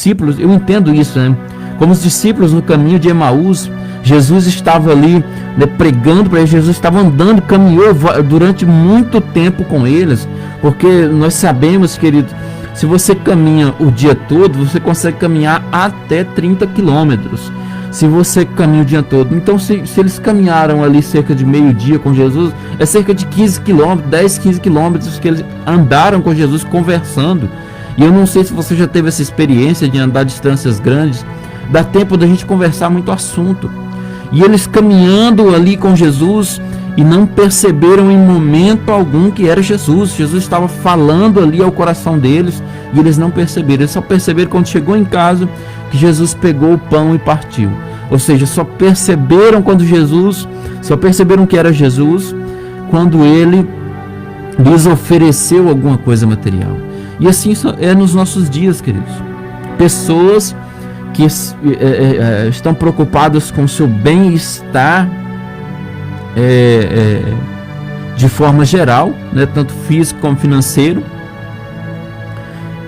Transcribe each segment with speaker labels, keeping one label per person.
Speaker 1: discípulos, eu entendo isso, né? Como os discípulos no caminho de Emaús, Jesus estava ali, né, pregando para eles, Jesus estava andando, caminhou durante muito tempo com eles, porque nós sabemos, querido, se você caminha o dia todo, você consegue caminhar até 30 quilômetros. Se você caminha o dia todo. Então, se eles caminharam ali cerca de meio-dia com Jesus, é cerca de 15 quilômetros, 10, 15 quilômetros que eles andaram com Jesus conversando. E eu não sei se você já teve essa experiência de andar distâncias grandes. Dá tempo da gente conversar muito assunto. E eles caminhando ali com Jesus e não perceberam em momento algum que era Jesus. Jesus estava falando ali ao coração deles e eles não perceberam. Eles só perceberam quando chegou em casa que Jesus pegou o pão e partiu. Ou seja, só perceberam que era Jesus quando ele lhes ofereceu alguma coisa material. E assim é nos nossos dias, queridos. Pessoas que estão preocupadas com o seu bem-estar de forma geral, né, tanto físico como financeiro.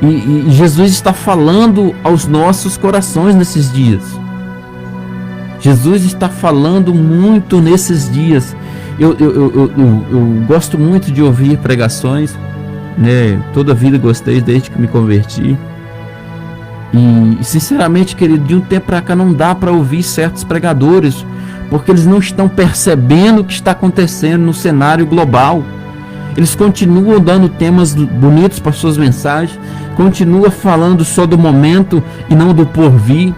Speaker 1: E Jesus está falando aos nossos corações nesses dias. Jesus está falando muito nesses dias. Eu gosto muito de ouvir pregações, né? Toda a vida gostei desde que me converti. E sinceramente, querido, de um tempo para cá não dá para ouvir certos pregadores, porque eles não estão percebendo o que está acontecendo no cenário global. Eles continuam dando temas bonitos para suas mensagens, continua falando só do momento e não do porvir,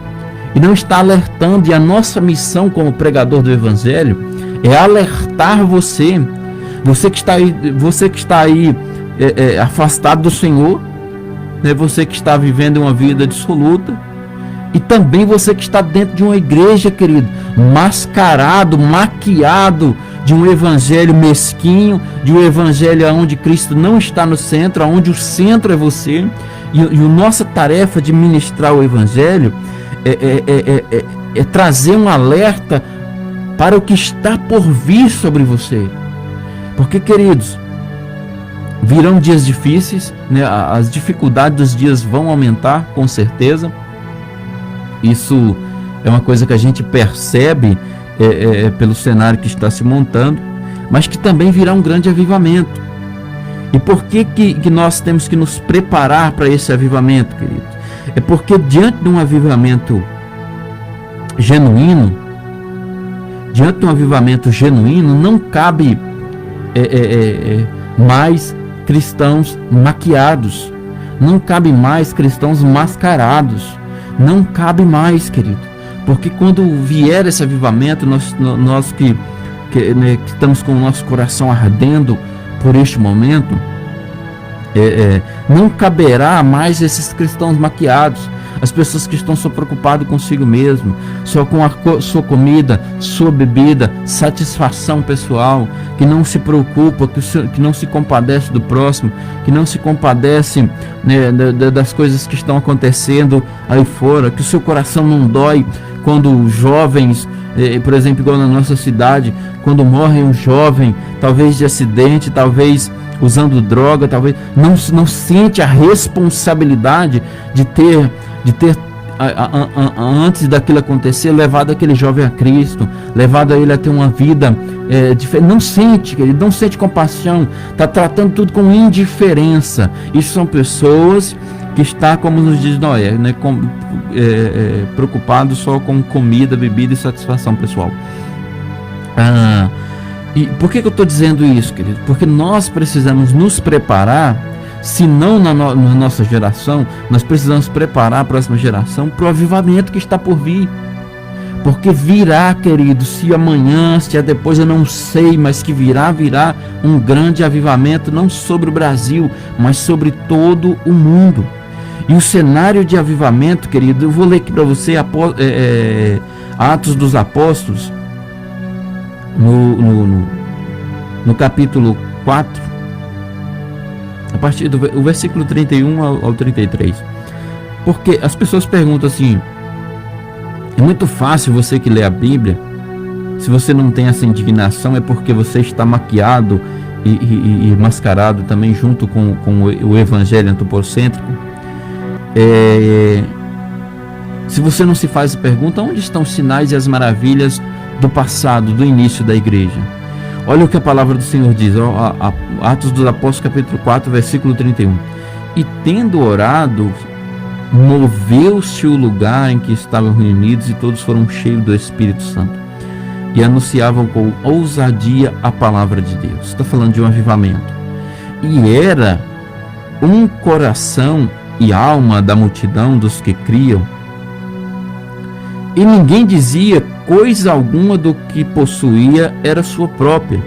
Speaker 1: e não está alertando. E a nossa missão como pregador do Evangelho é alertar você que está aí afastado do Senhor, né? Você que está vivendo uma vida dissoluta, e também você que está dentro de uma igreja, querido, mascarado, maquiado de um evangelho mesquinho, de um evangelho onde Cristo não está no centro, onde o centro é você. E a nossa tarefa de ministrar o evangelho é trazer um alerta para o que está por vir sobre você. Porque, queridos, virão dias difíceis, né? As dificuldades dos dias vão aumentar, com certeza. Isso é uma coisa que a gente percebe pelo cenário que está se montando, mas que também virá um grande avivamento. E por que nós temos que nos preparar para esse avivamento, querido? É porque diante de um avivamento genuíno, não cabe mais cristãos maquiados, não cabe mais cristãos mascarados, não cabe mais, querido. Porque quando vier esse avivamento, nós que estamos com o nosso coração ardendo por este momento, não caberá mais esses cristãos maquiados, as pessoas que estão só preocupadas consigo mesmo, só com a sua comida, sua bebida, satisfação pessoal, que não se preocupa, que não se compadece do próximo, que não se compadece, né, das coisas que estão acontecendo aí fora, que o seu coração não dói quando jovens, por exemplo, igual na nossa cidade, quando morre um jovem, talvez de acidente, talvez usando droga, talvez não sente a responsabilidade de ter antes daquilo acontecer, levado aquele jovem a Cristo, levado a ele a ter uma vida diferente. Não sente, querido, não sente compaixão, está tratando tudo com indiferença. Isso são pessoas que estão, como nos diz Noé, né, preocupados só com comida, bebida e satisfação pessoal. E por que eu estou dizendo isso, querido? Porque nós precisamos nos preparar. Se não na nossa geração, nós precisamos preparar a próxima geração para o avivamento que está por vir. Porque virá, querido, se amanhã, se é depois, eu não sei, mas que virá um grande avivamento, não sobre o Brasil, mas sobre todo o mundo. E o cenário de avivamento, querido, eu vou ler aqui para você Atos dos Apóstolos, no capítulo 4, a partir do versículo 31 ao 33. Porque as pessoas perguntam assim: é muito fácil você que lê a Bíblia, se você não tem essa indignação, é porque você está maquiado e mascarado também junto com o evangelho antropocêntrico. Se você não se faz a pergunta, onde estão os sinais e as maravilhas do passado, do início da igreja? Olha o que a palavra do Senhor diz, Atos dos Apóstolos, capítulo 4, versículo 31. E tendo orado, moveu-se o lugar em que estavam reunidos e todos foram cheios do Espírito Santo e anunciavam com ousadia a palavra de Deus. Está falando de um avivamento. E era um coração e alma da multidão dos que criam, e ninguém dizia coisa alguma do que possuía era sua própria,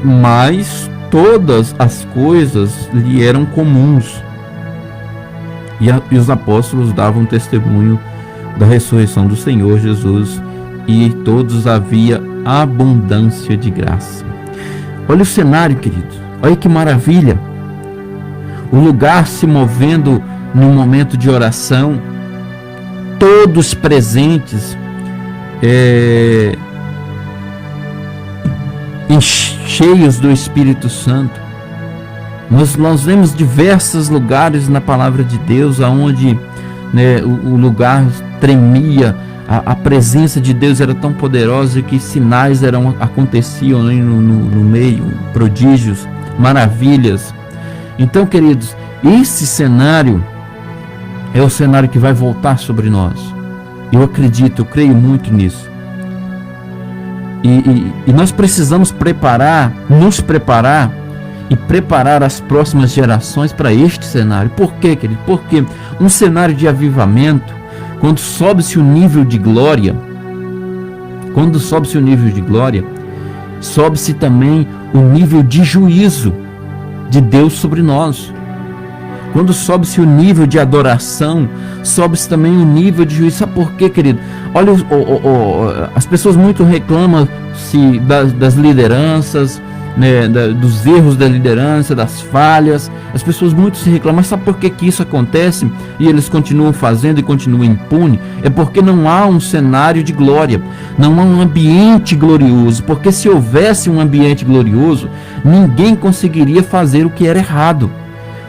Speaker 1: mas todas as coisas lhe eram comuns. E os apóstolos davam testemunho da ressurreição do Senhor Jesus, e em todos havia abundância de graça. Olha o cenário, queridos. Olha que maravilha. O lugar se movendo num momento de oração, todos presentes, cheios do Espírito Santo. Nós vemos diversos lugares na palavra de Deus onde, né, o lugar tremia, a presença de Deus era tão poderosa que sinais aconteciam, né, no meio, prodígios, maravilhas. Então, queridos, esse cenário é o cenário que vai voltar sobre nós. Eu acredito, eu creio muito nisso. E nós precisamos nos preparar e preparar as próximas gerações para este cenário. Por quê, querido? Porque um cenário de avivamento, quando sobe-se o nível de glória, sobe-se também o nível de juízo de Deus sobre nós. Quando sobe-se o nível de adoração, sobe-se também o nível de juízo. Sabe por quê, querido? Olha, as pessoas muito reclamam-se das lideranças, né, dos erros da liderança, das falhas. As pessoas muito se reclamam. Mas sabe por que isso acontece e eles continuam fazendo e continuam impunes? É porque não há um cenário de glória, não há um ambiente glorioso. Porque se houvesse um ambiente glorioso, ninguém conseguiria fazer o que era errado.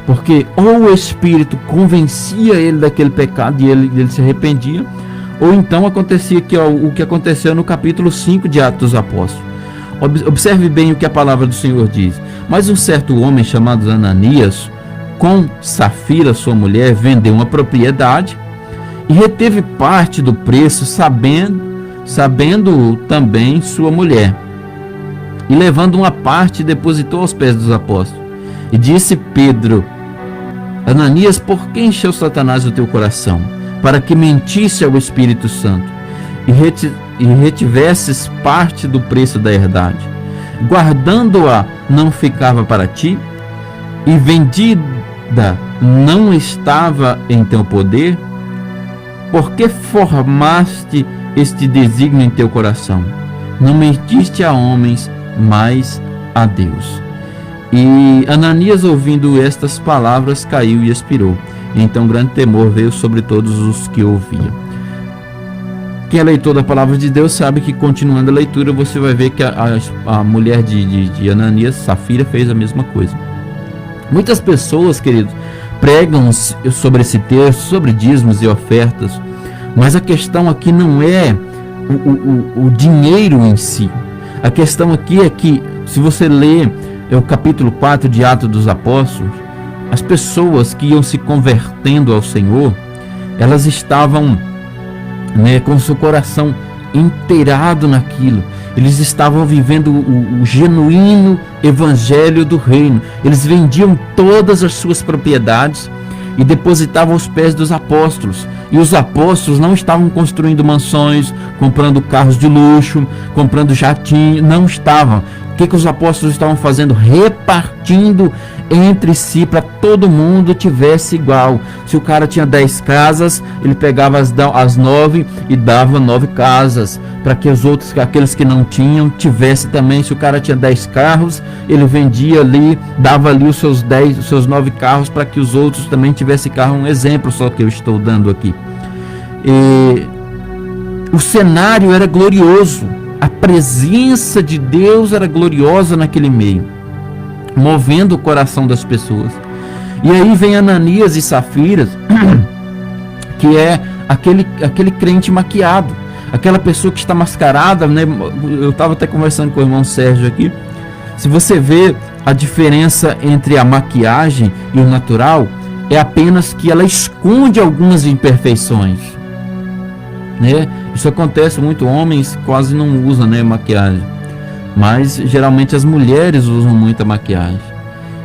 Speaker 1: Porque ou o Espírito convencia ele daquele pecado e ele se arrependia, ou então acontecia o que aconteceu no capítulo 5 de Atos dos Apóstolos. Observe bem o que a palavra do Senhor diz. Mas um certo homem chamado Ananias, com Safira, sua mulher, vendeu uma propriedade e reteve parte do preço, sabendo também sua mulher. E levando uma parte, depositou aos pés dos apóstolos. E disse Pedro: Ananias, por que encheu Satanás o teu coração, para que mentisse ao Espírito Santo e retivesses parte do preço da herdade? Guardando-a não ficava para ti, e vendida não estava em teu poder? Por que formaste este desígnio em teu coração? Não mentiste a homens, mas a Deus. E Ananias, ouvindo estas palavras, caiu e expirou. Então grande temor veio sobre todos os que ouviam. Quem é leitor da palavra de Deus sabe que, continuando a leitura, você vai ver que a mulher de Ananias, Safira, fez a mesma coisa. Muitas pessoas, queridos, pregam sobre esse texto, sobre dízimos e ofertas, mas a questão aqui não é o dinheiro em si. A questão aqui é que, se você ler o capítulo 4 de Atos dos Apóstolos, as pessoas que iam se convertendo ao Senhor, elas estavam, né, com seu coração inteirado naquilo. Eles estavam vivendo o genuíno evangelho do reino. Eles vendiam todas as suas propriedades e depositavam aos pés dos apóstolos. E os apóstolos não estavam construindo mansões, comprando carros de luxo, comprando jatinho, não estavam. O que os apóstolos estavam fazendo? Repartindo entre si, para todo mundo tivesse igual. Se o cara tinha 10 casas, ele pegava as 9 e dava 9 casas, para que os outros, aqueles que não tinham, tivesse também. Se o cara tinha 10 carros, ele vendia ali, dava ali os seus 9 carros, para que os outros também tivessem carro. Um exemplo só que eu estou dando aqui. O cenário era glorioso, a presença de Deus era gloriosa naquele meio, movendo o coração das pessoas. E aí vem Ananias e Safira, que é aquele crente maquiado, aquela pessoa que está mascarada, né? Eu estava até conversando com o irmão Sérgio aqui. Se você vê a diferença entre a maquiagem e o natural, é apenas que ela esconde algumas imperfeições, né? Isso acontece muito, homens quase não usam, né, maquiagem, mas geralmente as mulheres usam muita maquiagem.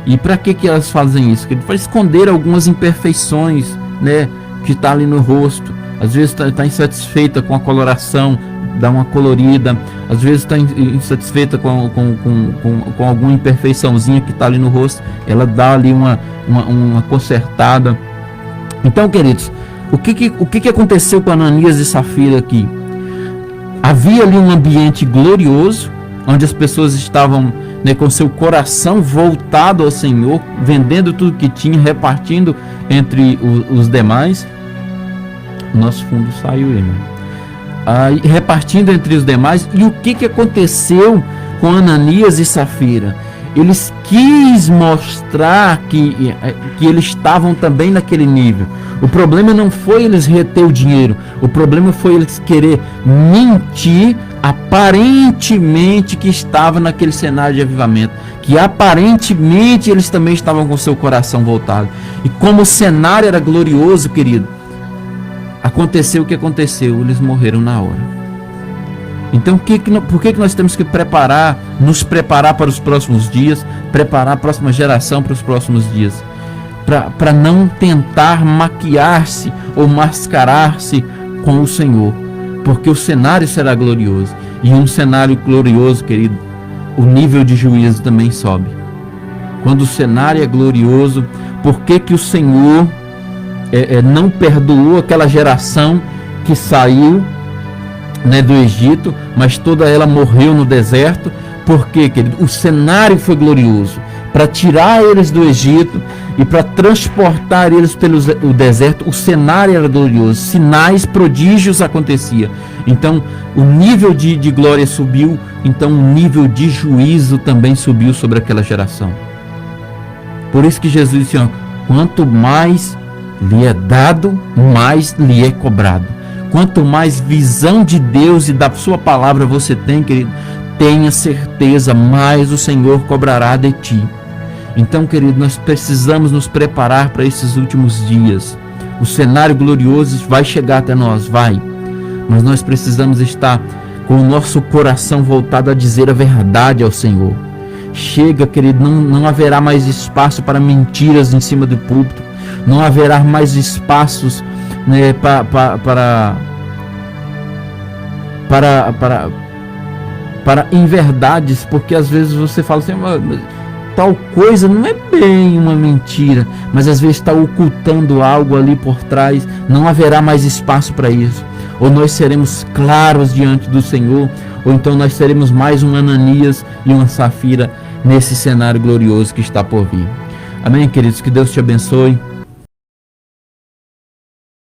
Speaker 1: E para que elas fazem isso? Para esconder algumas imperfeições, né, que está ali no rosto. Às vezes está insatisfeita com a coloração, dá uma colorida. Às vezes está insatisfeita com alguma imperfeiçãozinha que está ali no rosto, ela dá ali uma consertada. Então, queridos, o que aconteceu com Ananias e Safira aqui? Havia ali um ambiente glorioso, onde as pessoas estavam, né, com seu coração voltado ao Senhor, vendendo tudo que tinha, repartindo entre os demais. Nosso fundo saiu, irmão. Repartindo entre os demais. E o que aconteceu com Ananias e Safira? Eles quis mostrar que eles estavam também naquele nível. O problema não foi eles reter o dinheiro. O problema foi eles querer mentir aparentemente que estava naquele cenário de avivamento. Que aparentemente eles também estavam com seu coração voltado. E como o cenário era glorioso, querido, aconteceu o que aconteceu. Eles morreram na hora. Então, por que nós temos que nos preparar para os próximos dias, preparar a próxima geração para os próximos dias? Para não tentar maquiar-se ou mascarar-se com o Senhor, porque o cenário será glorioso. E um cenário glorioso, querido, o nível de juízo também sobe. Quando o cenário é glorioso, por que o Senhor não perdoou aquela geração que saiu, né, do Egito, mas toda ela morreu no deserto? Porque, querido, o cenário foi glorioso para tirar eles do Egito e para transportar eles pelo deserto. O cenário era glorioso, sinais, prodígios aconteciam. Então o nível de glória subiu, então o nível de juízo também subiu sobre aquela geração. Por isso que Jesus disse, quanto mais lhe é dado, mais lhe é cobrado. Quanto mais visão de Deus e da sua palavra você tem, querido, tenha certeza, mais o Senhor cobrará de ti. Então, querido, nós precisamos nos preparar para esses últimos dias. O cenário glorioso vai chegar até nós, vai. Mas nós precisamos estar com o nosso coração voltado a dizer a verdade ao Senhor. Chega, querido, não haverá mais espaço para mentiras em cima do púlpito. Não haverá mais espaços, né, para inverdades, porque às vezes você fala assim, tal coisa não é bem uma mentira, mas às vezes está ocultando algo ali por trás. Não haverá mais espaço para isso. Ou nós seremos claros diante do Senhor, ou então nós seremos mais um Ananias e uma Safira nesse cenário glorioso que está por vir. Amém, queridos? Que Deus te abençoe.